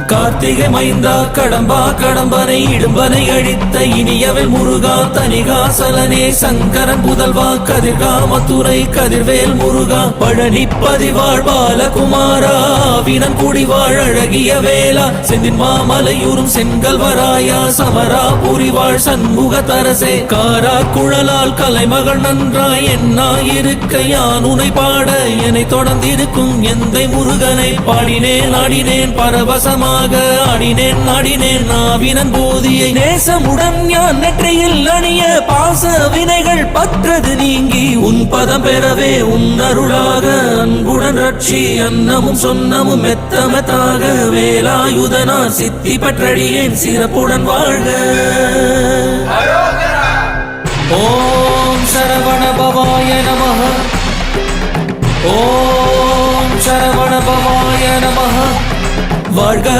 கார்த்திகை மைந்தா கடம்பா கடம்பனை இடும்பனை அழித்த இனியவள் முருகா தனிகாசலனே சங்கரன் புதல்வா கதிர்கா மத்துரை கதிர்வேல் முருகா பழனி பதிவாழ் பாலகுமாரா வினன் குடிவாழ் அழகிய வேளா செந்தின் மாமலையூரும் செங்கல்வராயா சமரா புரிவாழ் சண்முக தரசே காரா குழலால் கலைமகள் நன்றாய் என்னாயிருக்க யான் உனை பாட என்னை தொடர்ந்திருக்கும் எந்தை முருகனை பாடினேன் ஆடினேன் பரவசமாக ஆடினேன் ஆடினேன் நாவினன் போதியை நேசமுடன் ஞான் நெற்றியில் அணிய பாச வினைகள் பற்றது நீங்கி உன் பதம் பெறவே உன் அருளாக அன்புடன் ரட்சி அன்னமும் சொன்னமும் மெத்தமெத்தாக வேலாயுதனா சித்தி பற்றடியேன் சிறப்புடன் வாழ்க. ஓம் சரவண பவாய நமஹ. ஓம் சரவண பவாய நமஹ. வாழ்க